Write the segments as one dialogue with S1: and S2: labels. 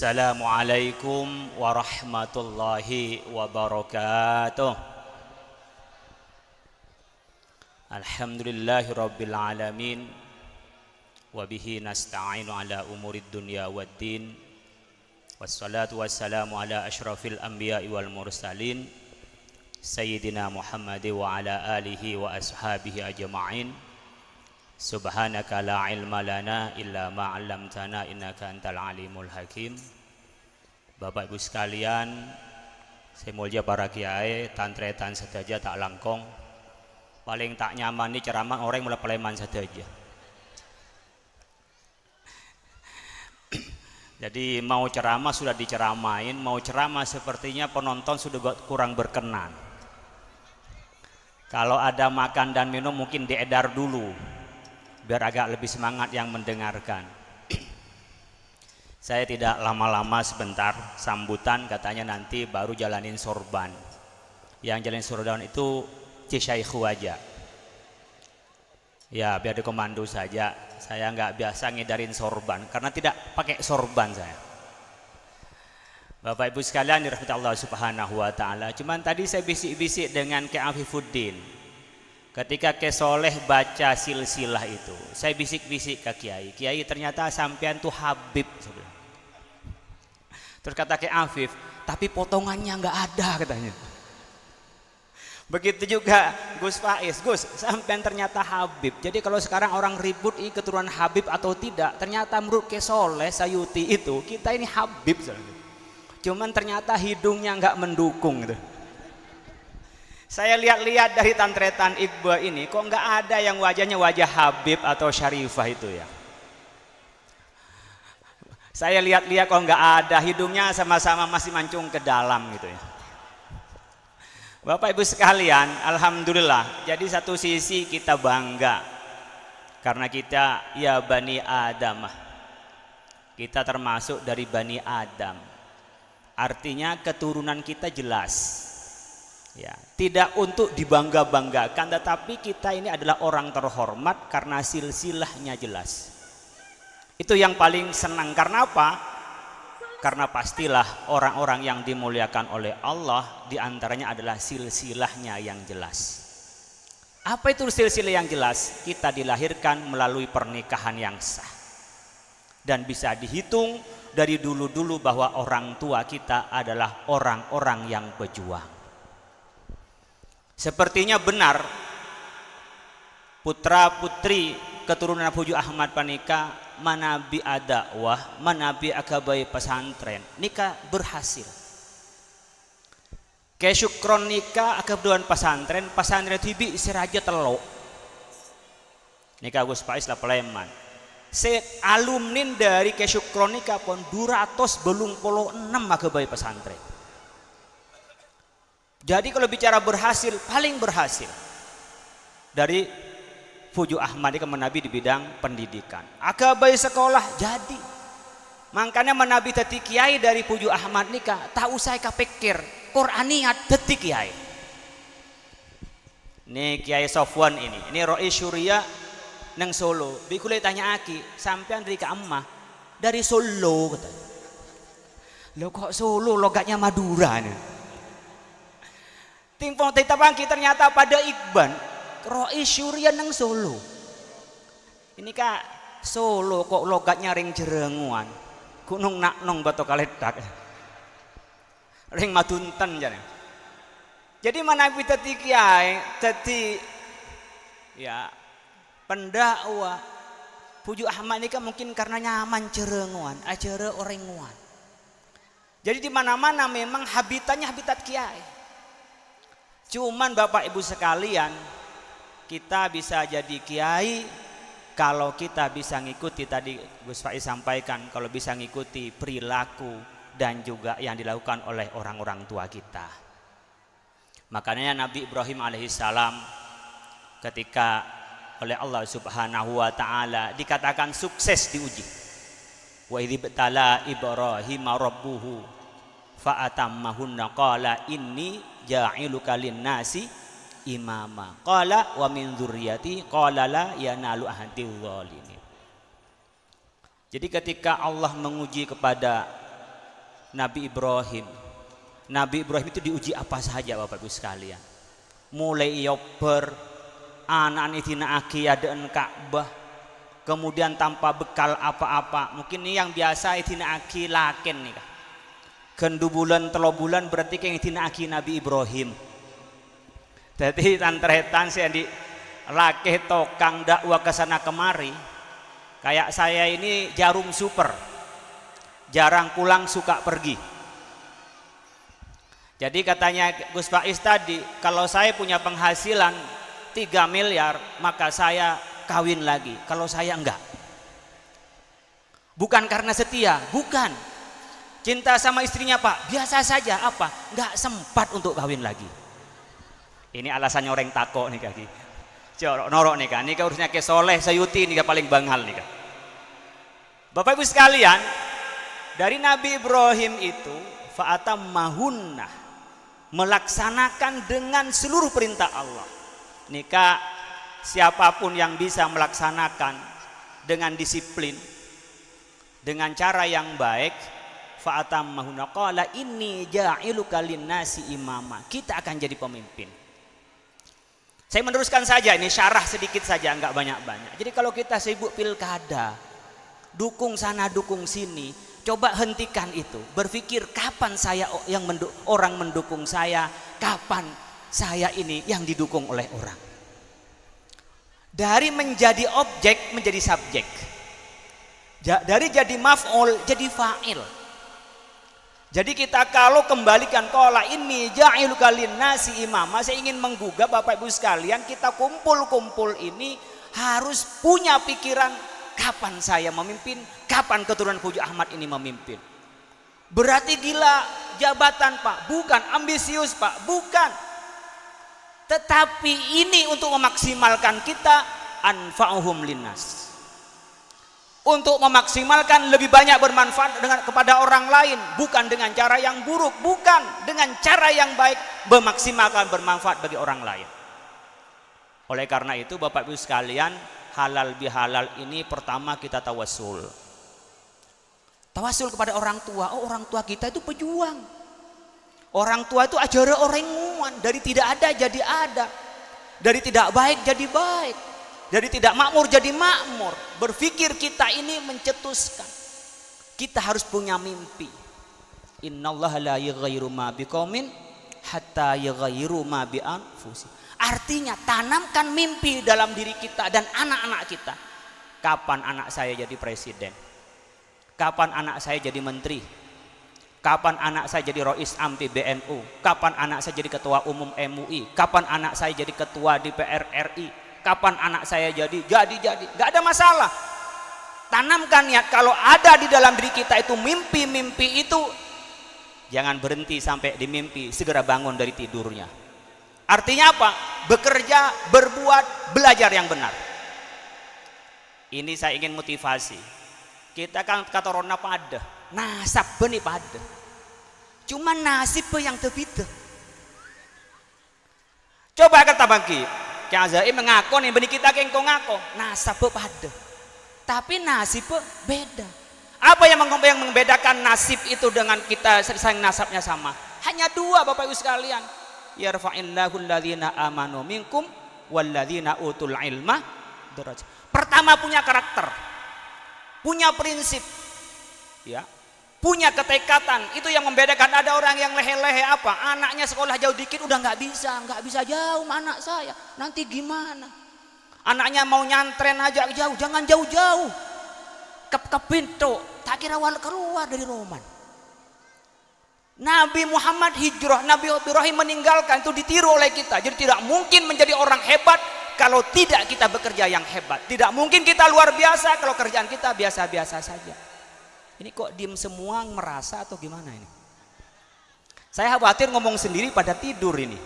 S1: Assalamualaikum warahmatullahi wabarakatuh. Alhamdulillahi rabbil alamin. Wabihi nasta'inu ala umurid dunya waddin. Wassalatu wassalamu ala ashrafil anbiya'i wal mursalin Sayyidina Muhammad wa ala alihi wa ashabihi ajma'in. Subhanaka la ilma lana illa ma 'allamtana innaka antal alimul hakim. Bapak Ibu sekalian, saya mulia para kiai, tantretan sedaja tak langkong. Paling tak nyaman nih ceramah orang mulai peleman sedaja. Jadi mau ceramah sudah diceramain, mau ceramah sepertinya penonton sudah kurang berkenan. Kalau ada makan dan minum mungkin diedar dulu, biar agak lebih semangat yang mendengarkan. Saya tidak lama-lama, sebentar sambutan, katanya nanti baru jalanin sorban. Yang jalanin sorban itu Cisyaikhu aja. Ya biar dikomando saja. Saya nggak biasa ngedarin sorban karena tidak pakai sorban saya. Bapak Ibu sekalian dirahmati Allah Subhanahu wa taala. Cuman tadi saya bisik-bisik dengan Ki Afifuddin. Ketika Ki Soleh baca silsilah itu, saya bisik-bisik ke Kiai. Kiai ternyata sampean tuh Habib. Terus kata Ki Afif, tapi potongannya nggak ada katanya. Begitu juga Gus Faiz, Gus sampean ternyata Habib. Jadi kalau sekarang orang ribut keturunan Habib atau tidak, ternyata menurut Ki Soleh Sayuti itu kita ini Habib. Cuman ternyata hidungnya nggak mendukung gitu. Saya lihat-lihat dari tantretan Iqbal ini, kok nggak ada yang wajahnya wajah Habib atau Syarifah itu ya. Saya lihat-lihat kok nggak ada, hidungnya sama-sama masih mancung ke dalam gitu ya. Bapak Ibu sekalian, alhamdulillah. Jadi satu sisi kita bangga karena kita ya Bani Adam. Kita termasuk dari Bani Adam. Artinya keturunan kita jelas. Ya, tidak untuk dibangga-banggakan, tetapi kita ini adalah orang terhormat karena silsilahnya jelas. Itu yang paling senang. Karena apa? Karena pastilah orang-orang yang dimuliakan oleh Allah diantaranya adalah silsilahnya yang jelas. Apa itu silsilah yang jelas? Kita dilahirkan melalui pernikahan yang sah. Dan bisa dihitung dari dulu-dulu bahwa orang tua kita adalah orang-orang yang berjuang. Sepertinya benar putra putri keturunan Puju Ahmad Panika manabi dakwah, manabi akabai pesantren nikah berhasil. Kesyukron nikah akabuan pesantren tibi seraja telok. Nikah Gus Faiz lah Peleman. Alumnin dari Kesyukron nikah pun 286 akabai pesantren. Jadi kalau bicara berhasil, paling berhasil dari Puju Ahmad ini menabi di bidang pendidikan. Akabai sekolah jadi. Makanya menabi teti kiai dari Puju Ahmad nikah, tak usah kepikir Qur'aniyat teti kiai. Ini Kiai Sofwan ini Rois Syuria neng Solo. Bikule tanya aki, sampean dari ke Ammah dari Solo katanya. Lo kok Solo, logatnya Madura nih. Timpong tita bangki ternyata pada Iqban Rois Syurian nang Solo. Ini kak Solo kok logatnya ring jerenguan. Gunung Naknong Batu Kaledak. Ring Madunten jane. Jadi mana kita kiai tadi ya pendakwa Puju Ahmad ini kan mungkin karena nyaman jerenguan, acara orenguan. Jadi di mana-mana memang habitatnya habitat kiai. Cuman Bapak Ibu sekalian, kita bisa jadi kiai kalau kita bisa ngikuti tadi Gus Faiz sampaikan, kalau bisa ngikuti perilaku dan juga yang dilakukan oleh orang-orang tua kita. Makanya Nabi Ibrahim alaihissalam ketika oleh Allah Subhanahu wa taala dikatakan sukses diuji. Wa idzibtala Ibrahim rabbuhu fa atammahunna qala inni ja'iluka linnasi imama qala wa min dzurriyyati qala la yanalu ahadidz zalimin. Jadi ketika Allah menguji kepada Nabi Ibrahim. Nabi Ibrahim itu diuji apa saja Bapak Ibu sekalian. Mulai yober anak tina aki adaan Ka'bah, kemudian tanpa bekal apa-apa. Mungkin ini yang biasa tina aki laken nih kah. Gendu bulan telo bulan berarti kayak tina aki Nabi Ibrahim. Jadi tantretan sih di lakeh tokang dakwah kesana kemari. Kayak saya ini jarum super, jarang pulang suka pergi. Jadi katanya Gus Faiz tadi, kalau saya punya penghasilan 3 miliar maka saya kawin lagi. Kalau saya enggak. Bukan karena setia, bukan. Cinta sama istrinya Pak, biasa saja. Apa? Enggak sempat untuk kawin lagi. Ini alasannya orang takok nih kaki. Corok norok nih kan. Ini urusnya ke soleh sayuti nih paling bangal nih kan. Bapak Ibu sekalian, dari Nabi Ibrahim itu fa'atammahunna, melaksanakan dengan seluruh perintah Allah. Nikah siapapun yang bisa melaksanakan dengan disiplin, dengan cara yang baik, fa'atammahunna qala inni ja'iluka linnasi imama. Kita akan jadi pemimpin. Saya meneruskan saja, ini syarah sedikit saja, enggak banyak-banyak. Jadi kalau kita sibuk pilkada, dukung sana dukung sini, coba hentikan itu. Berpikir kapan saya yang orang mendukung saya, kapan saya ini yang didukung oleh orang. Dari menjadi objek menjadi subjek, dari jadi maf'ul jadi fa'il. Jadi kita kalau kembalikan qala inni ja'iluka linnasi imama, saya ingin menggugah Bapak Ibu sekalian, kita kumpul-kumpul ini harus punya pikiran kapan saya memimpin, kapan keturunan Puju Ahmad ini memimpin. Berarti gila jabatan Pak, bukan. Ambisius Pak, bukan. Tetapi ini untuk memaksimalkan kita anfa'uhum linnas, untuk memaksimalkan lebih banyak bermanfaat kepada orang lain, bukan dengan cara yang buruk, bukan dengan cara yang baik, memaksimalkan bermanfaat bagi orang lain. Oleh karena itu Bapak Ibu sekalian, halal bihalal ini pertama kita tawasul. Tawasul kepada orang tua. Oh, orang tua kita itu pejuang. Orang tua itu ajaran orang nguan, dari tidak ada jadi ada, dari tidak baik jadi baik, dari tidak makmur jadi makmur. Berpikir kita ini mencetuskan. Kita harus punya mimpi. Innallaha la yughayyiru ma biqaumin hatta yughayyiru ma bi anfusihim. Artinya tanamkan mimpi dalam diri kita dan anak-anak kita. Kapan anak saya jadi presiden? Kapan anak saya jadi menteri? Kapan anak saya jadi Rois Am PBNU? Kapan anak saya jadi ketua umum MUI? Kapan anak saya jadi ketua DPR RI? Kapan anak saya jadi? Gak ada masalah. Tanamkan niat, kalau ada di dalam diri kita itu mimpi-mimpi itu, jangan berhenti sampai di mimpi, segera bangun dari tidurnya. Artinya apa? Bekerja, berbuat, belajar yang benar. Ini saya ingin motivasi. Kita kan kata rona pada, nasab benih pada. Cuma nasib yang terbeda. Coba kata bagi, Kang Azai mengaku nih benih kita kengko ngako, nasab pada. Tapi nasib beda. Apa yang membedakan nasib itu dengan kita saling nasabnya sama? Hanya dua Bapak Ibu sekalian. Yarfa'illahu alladhina amanu minkum walladzina utul ilma darajat. Pertama punya karakter, punya prinsip, ya, punya ketekatan. Itu yang membedakan. Ada orang yang lehe-lehe apa? Anaknya sekolah jauh dikit udah nggak bisa jauh anak saya. Nanti gimana? Anaknya mau nyantren aja jauh, jangan jauh-jauh. Ke pintu, tak kira keluar dari Roman. Nabi Muhammad hijrah, Nabi Ibrahim meninggalkan, itu ditiru oleh kita. Jadi tidak mungkin menjadi orang hebat kalau tidak kita bekerja yang hebat. Tidak mungkin kita luar biasa kalau kerjaan kita biasa-biasa saja. Ini kok diem semua, merasa atau gimana ini? Saya khawatir ngomong sendiri pada tidur ini.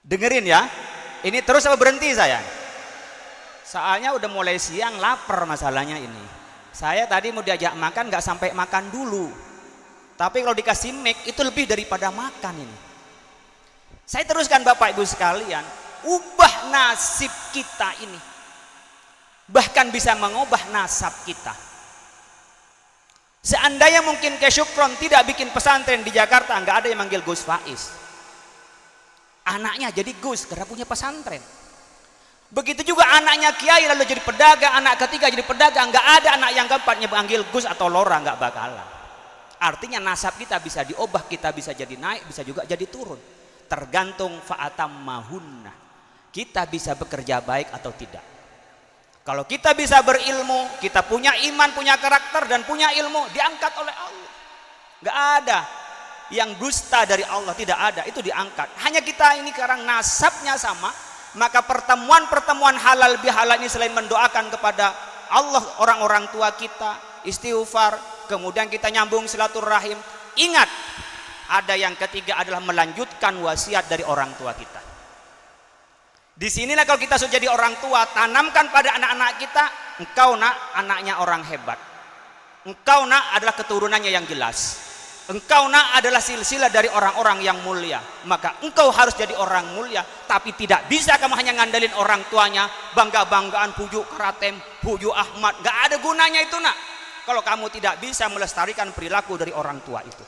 S1: Dengerin ya. Ini terus apa berhenti saya? Soalnya udah mulai siang, lapar masalahnya ini. Saya tadi mau diajak makan, nggak sampai makan dulu. Tapi kalau dikasih mic itu lebih daripada makan ini. Saya teruskan Bapak Ibu sekalian, ubah nasib kita ini. Bahkan bisa mengubah nasab kita. Seandainya mungkin ke Syukron tidak bikin pesantren di Jakarta, nggak ada yang manggil Gus Faiz. Anaknya jadi Gus karena punya pesantren. Begitu juga anaknya kiai lalu jadi pedagang, anak ketiga jadi pedagang, nggak ada anak yang keempatnya panggil Gus atau Lora, nggak bakalan. Artinya nasab kita bisa diubah, kita bisa jadi naik, bisa juga jadi turun. Tergantung fa'atammahunna. Kita bisa bekerja baik atau tidak. Kalau kita bisa berilmu, kita punya iman, punya karakter dan punya ilmu, diangkat oleh Allah. Nggak ada yang dusta dari Allah, tidak ada, itu diangkat. Hanya kita ini sekarang nasabnya sama, maka pertemuan-pertemuan halal bihalal ini selain mendoakan kepada Allah orang-orang tua kita, istighfar, kemudian kita nyambung silaturahim. Ingat, ada yang ketiga adalah melanjutkan wasiat dari orang tua kita. Di sinilah kalau kita sudah jadi orang tua, tanamkan pada anak-anak kita, engkau nak anaknya orang hebat, engkau nak adalah keturunannya yang jelas, engkau nak adalah silsilah dari orang-orang yang mulia, maka engkau harus jadi orang mulia. Tapi tidak bisa kamu hanya ngandelin orang tuanya, bangga-banggaan pujuk Keratem, pujuk Ahmad, nggak ada gunanya itu nak, kalau kamu tidak bisa melestarikan perilaku dari orang tua itu.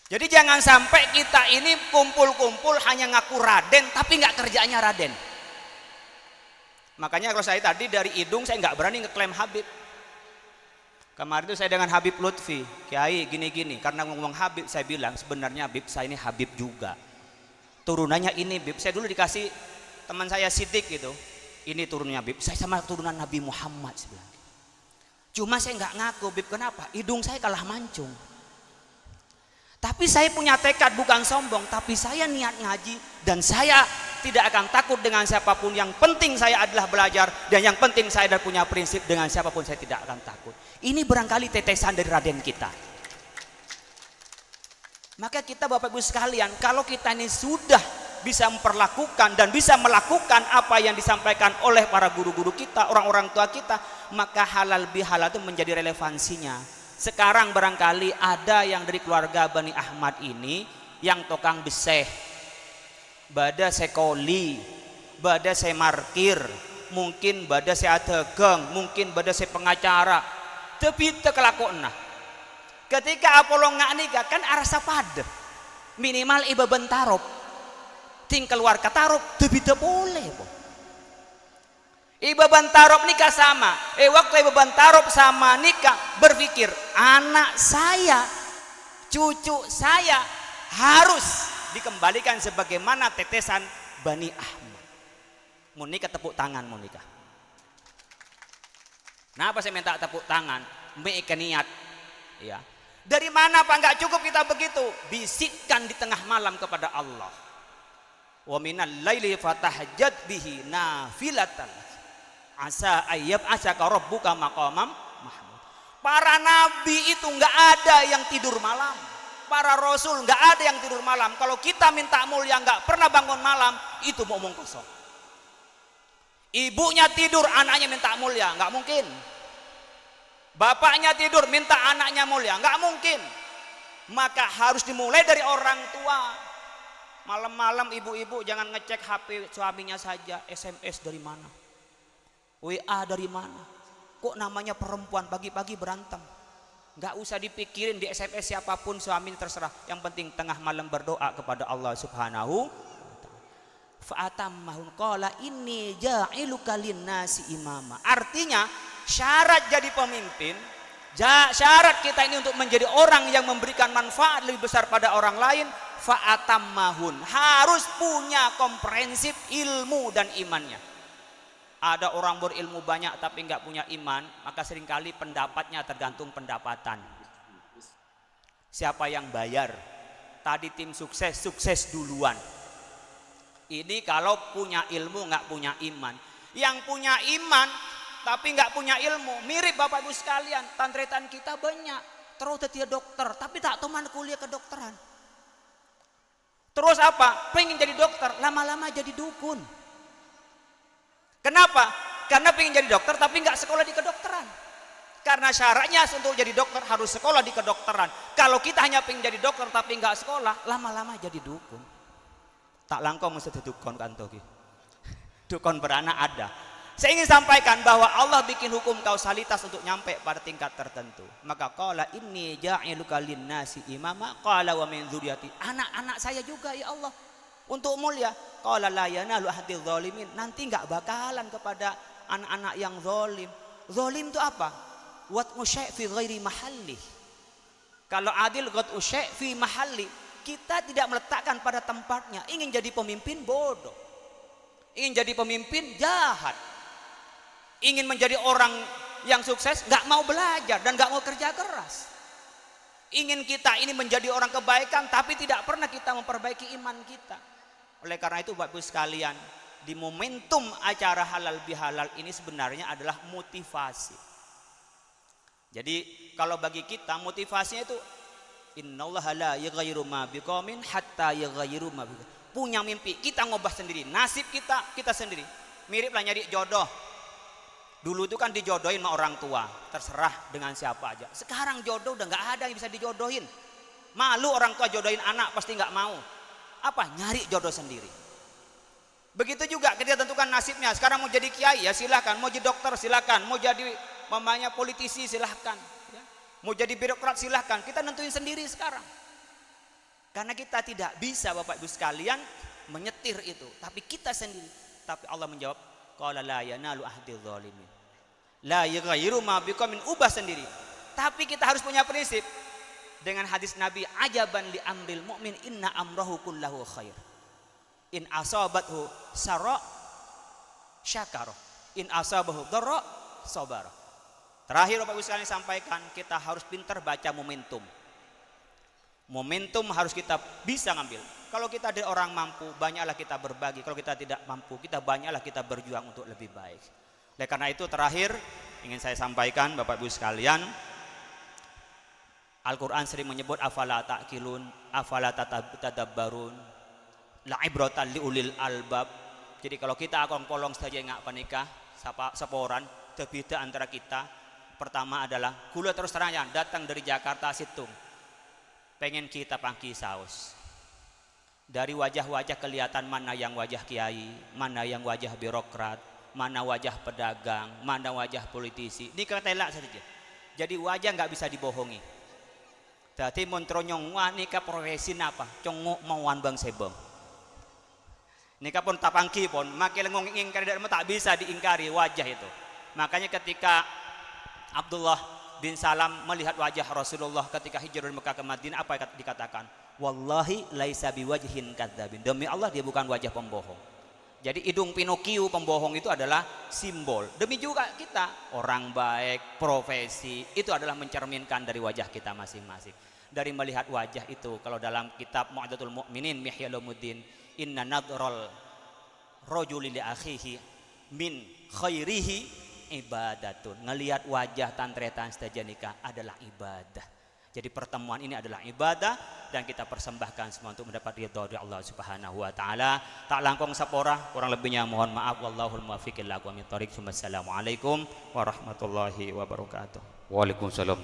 S1: Jadi jangan sampai kita ini kumpul-kumpul hanya ngaku Raden tapi nggak kerjanya Raden. Makanya kalau saya tadi dari hidung saya nggak berani ngeklaim Habib. Kemarin itu saya dengan Habib Lutfi, Kiai gini-gini, karena ngomong Habib saya bilang sebenarnya Habib saya ini Habib juga. Turunannya ini Habib. Saya dulu dikasih teman saya Sidik gitu. Ini turunnya Habib. Saya sama turunan Nabi Muhammad sebelah. Cuma saya nggak ngaku Habib, kenapa? Hidung saya kalah mancung. Tapi saya punya tekad, bukan sombong, tapi saya niat ngaji dan saya tidak akan takut dengan siapapun. Yang penting saya adalah belajar, dan yang penting saya adalah punya prinsip, dengan siapapun saya tidak akan takut. Ini barangkali tetesan dari Raden kita. Maka kita Bapak Ibu sekalian, kalau kita ini sudah bisa memperlakukan dan bisa melakukan apa yang disampaikan oleh para guru-guru kita, orang-orang tua kita, maka halal bihalal itu menjadi relevansinya. Sekarang barangkali ada yang dari keluarga Bani Ahmad ini yang tukang beseh, bada sekoli, bada saya markir, mungkin bada saya dagang, mungkin bada saya pengacara, tapi terkelakona. Ketika Apollo nggak nikah kan arasa pada minimal iba bentarop, ting keluar katarop, tapi tidak boleh. Iba bantarop nikah sama, waktu iba bantarop sama nikah berpikir anak saya, cucu saya harus dikembalikan sebagaimana tetesan Bani Ahmad. Mau nikah tepuk tangan, mau nikah. Kenapa saya minta tepuk tangan? Mereka niat, ya. Dari mana Pak? Nggak cukup kita begitu, bisikkan di tengah malam kepada Allah. Wa minal laili fatahajjat bihi nafilatan. Asa ayyab asa rabbuka maqamam mahmud. Para nabi itu nggak ada yang tidur malam. Para rasul nggak ada yang tidur malam. Kalau kita minta mulia nggak pernah bangun malam, itu omong kosong. Ibunya tidur, anaknya minta mulia, nggak mungkin. Bapaknya tidur, minta anaknya mulia, nggak mungkin. Maka harus dimulai dari orang tua. Malam-malam ibu-ibu jangan ngecek HP suaminya saja, SMS dari mana, WA dari mana, kok namanya perempuan pagi-pagi berantem. Nggak usah dipikirin di SMS siapapun, suami terserah, yang penting tengah malam berdoa kepada Allah Subhanahu wa ta'ala. Fa'atammahun qala inni ja'iluka linnasi imama. Artinya syarat jadi pemimpin, syarat kita ini untuk menjadi orang yang memberikan manfaat lebih besar pada orang lain, fa'atammahun, harus punya komprehensif ilmu dan imannya. Ada orang berilmu banyak tapi nggak punya iman, maka seringkali pendapatnya tergantung pendapatan. Siapa yang bayar? Tadi tim sukses, sukses duluan. Ini kalau punya ilmu nggak punya iman. Yang punya iman tapi nggak punya ilmu, mirip Bapak Ibu sekalian. Tantretan kita banyak, terus dia dokter tapi tak tahu mana kuliah kedokteran. Terus apa? Pengen jadi dokter, lama-lama jadi dukun. Kenapa? Karena pengen jadi dokter tapi nggak sekolah di kedokteran. Karena syaratnya untuk jadi dokter harus sekolah di kedokteran. Kalau kita hanya pengen jadi dokter tapi nggak sekolah, lama-lama jadi dukun. Tak langkau mesti dukun kan toki. Dukun beranak ada. saya ingin sampaikan bahwa Allah bikin hukum kausalitas untuk nyampe pada tingkat tertentu. Maka qala inni ja'iluka linnasi imama qala wa min dzurriyyati. Anak-anak saya juga ya Allah untuk mulia. Qala la yanalu ahdi dzalimin. Nanti enggak bakalan kepada anak-anak yang zalim. Zalim itu apa? Wat musyai' fi ghairi mahalli. Kalau adil qad usyai' fi mahalli. Kita tidak meletakkan pada tempatnya. Ingin jadi pemimpin bodoh. Ingin jadi pemimpin jahat. Ingin menjadi orang yang sukses, nggak mau belajar dan nggak mau kerja keras. Ingin kita ini menjadi orang kebaikan, tapi tidak pernah kita memperbaiki iman kita. Oleh karena itu Bapak Ibu sekalian, di momentum acara halal bihalal ini sebenarnya adalah motivasi. Jadi kalau bagi kita motivasinya itu innallaha la yughayyiru ma biqaumin hatta yughayyiru ma biqaumin. Punya mimpi, kita ngubah sendiri nasib kita sendiri. Miriplah nyari jodoh. Dulu itu kan dijodohin sama orang tua, terserah dengan siapa aja. Sekarang jodoh udah nggak ada yang bisa dijodohin. Malu orang tua jodohin anak, pasti nggak mau. Apa? Nyari jodoh sendiri. Begitu juga kita tentukan nasibnya. Sekarang mau jadi kiai ya silahkan, mau jadi dokter silahkan, mau jadi mamanya politisi silahkan, ya. Mau jadi birokrat silahkan. Kita nentuin sendiri sekarang. Karena kita tidak bisa Bapak Ibu sekalian menyetir itu, tapi kita sendiri. Tapi Allah menjawab, qala la yanalu ahdi dzalimin. La yughayyiru ma biqaumin, ubah sendiri. Tapi kita harus punya prinsip. Dengan hadis Nabi, ajaban li amril mu'min inna amrahu kullahu khair. In asabathu sarra syakara, in asabahu dharra sabara. Terakhir Bapak Ibu sekalian sampaikan, kita harus pintar baca momentum. Momentum harus kita bisa ngambil. Kalau kita ada orang mampu, banyaklah kita berbagi. Kalau kita tidak mampu, kita banyaklah kita berjuang untuk lebih baik. Oleh karena itu terakhir ingin saya sampaikan Bapak Ibu sekalian, Al-Quran sering menyebut afala ta'qilun, afala tadabbarun, la ibratan liulil albab. Jadi kalau kita akan polong saja enggak panikah, seporan, terbeda antara kita. Pertama adalah gula terus terang datang dari Jakarta Situng. Pengen kita pangki saus. Dari wajah-wajah kelihatan mana yang wajah kiai, mana yang wajah birokrat, mana wajah pedagang, mana wajah politisi. Ini ketela saja. Jadi wajah nggak bisa dibohongi. Jadi montronyong nikah profesi apa? Congok mauan bang sebong. Nikah pun tapangki pun, makin ngingkari dari tak bisa diingkari wajah itu. Makanya ketika Abdullah bin Salam melihat wajah Rasulullah ketika hijrah dari Mekah ke Madinah, apa yang dikatakan? Wallahi laisa biwajhin kadzabin. Demi Allah dia bukan wajah pembohong. Jadi hidung Pinocchio pembohong itu adalah simbol. Demi juga kita orang baik, profesi itu adalah mencerminkan dari wajah kita masing-masing. Dari melihat wajah itu, kalau dalam kitab Mu'adzatul Mu'minin Mihyalumuddin, inna nadral rajuli li akhihi min khairihi ibadatun. Ngelihat wajah tantretan sedaja nikah adalah ibadah. Jadi pertemuan ini adalah ibadah dan kita persembahkan semua untuk mendapat ridha dari Allah Subhanahu wa taala. Tak langkung sapora, kurang lebihnya mohon maaf. Wallahul muwaffiq ila aqwamit thoriq. Wassalamualaikum warahmatullahi wabarakatuh.
S2: Waalaikumsalam.